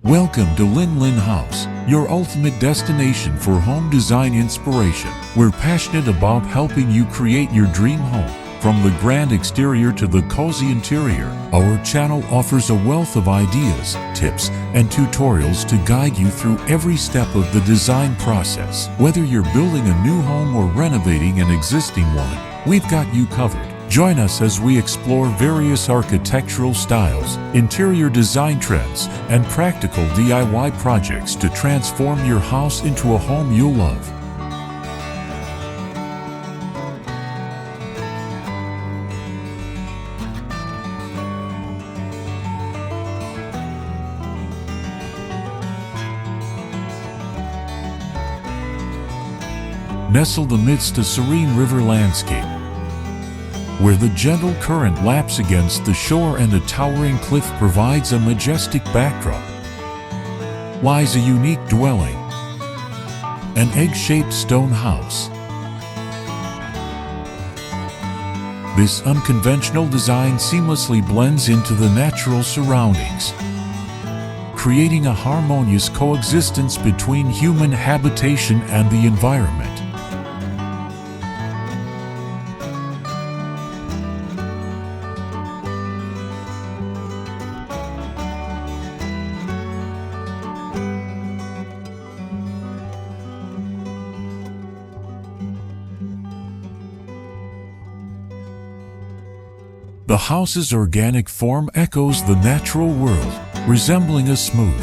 Welcome to Linh House, your ultimate destination for home design inspiration. We're passionate about helping you create your dream home. From the grand exterior to the cozy interior, our channel offers a wealth of ideas, tips, and tutorials to guide you through every step of the design process. Whether you're building a new home or renovating an existing one, we've got you covered. Join us as we explore various architectural styles, interior design trends, and practical DIY projects to transform your house into a home you'll love. Nestled amidst a serene river landscape, where the gentle current laps against the shore and a towering cliff provides a majestic backdrop, lies a unique dwelling, an egg-shaped stone house. This unconventional design seamlessly blends into the natural surroundings, creating a harmonious coexistence between human habitation and the environment. The house's organic form echoes the natural world, resembling a smooth,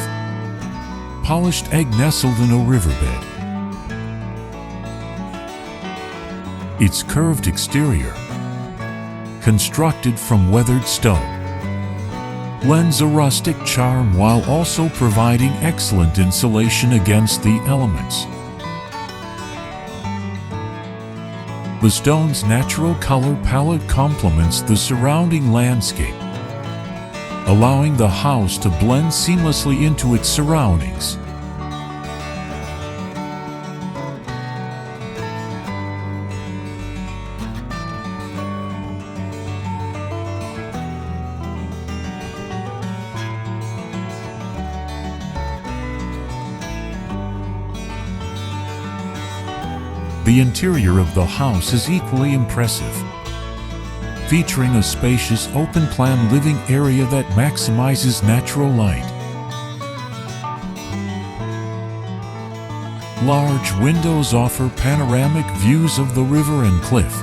polished egg nestled in a riverbed. Its curved exterior, constructed from weathered stone, lends a rustic charm while also providing excellent insulation against the elements. The stone's natural color palette complements the surrounding landscape, allowing the house to blend seamlessly into its surroundings. The interior of the house is equally impressive, featuring a spacious open-plan living area that maximizes natural light. Large windows offer panoramic views of the river and cliff,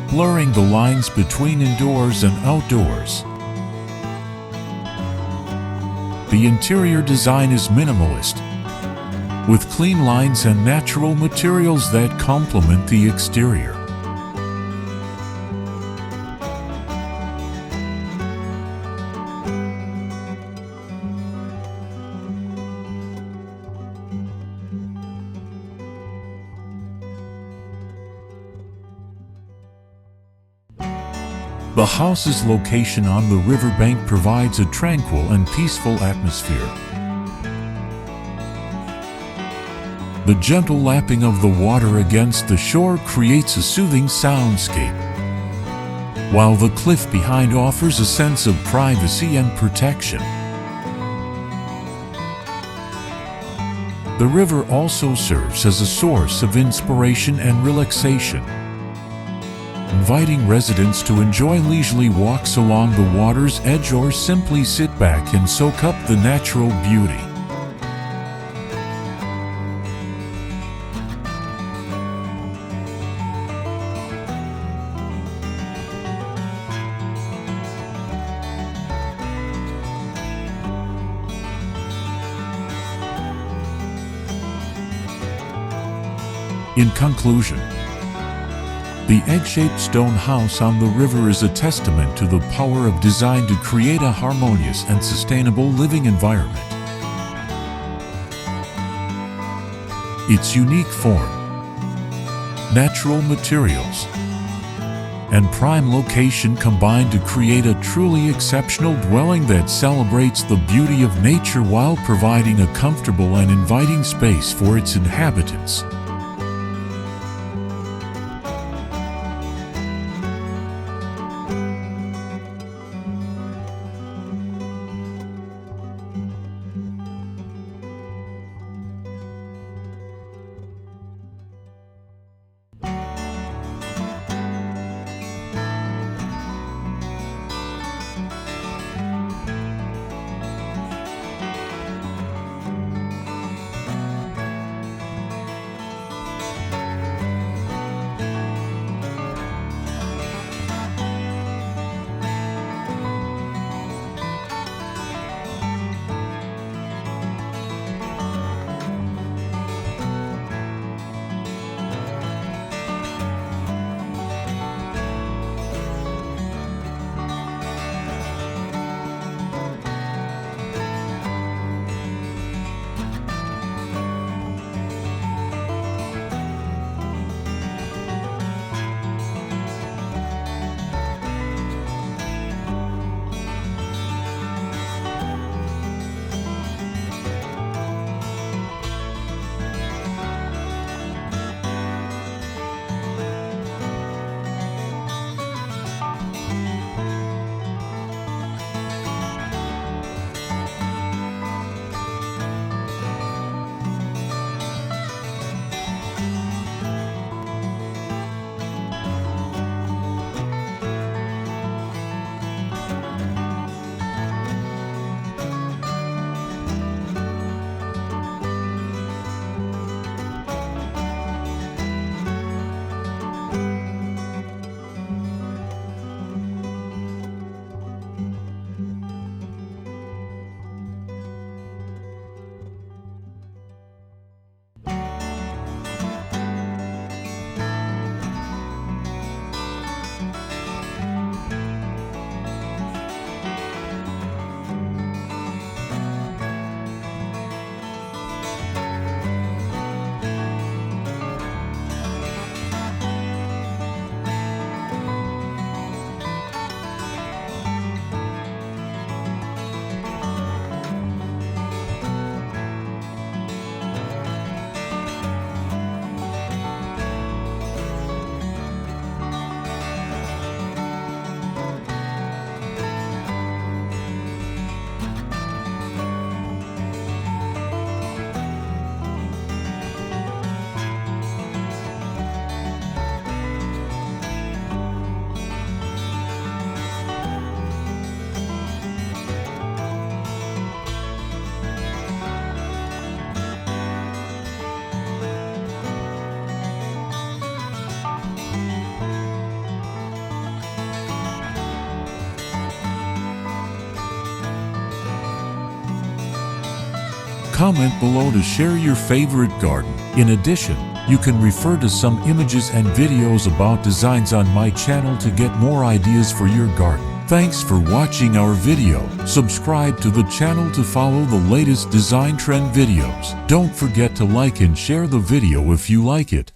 blurring the lines between indoors and outdoors. The interior design is minimalist, with clean lines and natural materials that complement the exterior. The house's location on the riverbank provides a tranquil and peaceful atmosphere. The gentle lapping of the water against the shore creates a soothing soundscape, while the cliff behind offers a sense of privacy and protection. The river also serves as a source of inspiration and relaxation, inviting residents to enjoy leisurely walks along the water's edge or simply sit back and soak up the natural beauty. In conclusion, the egg-shaped stone house on the river is a testament to the power of design to create a harmonious and sustainable living environment. Its unique form, natural materials, and prime location combine to create a truly exceptional dwelling that celebrates the beauty of nature while providing a comfortable and inviting space for its inhabitants. Comment below to share your favorite garden. In addition, you can refer to some images and videos about designs on my channel to get more ideas for your garden. Thanks for watching our video. Subscribe to the channel to follow the latest design trend videos. Don't forget to like and share the video if you like it.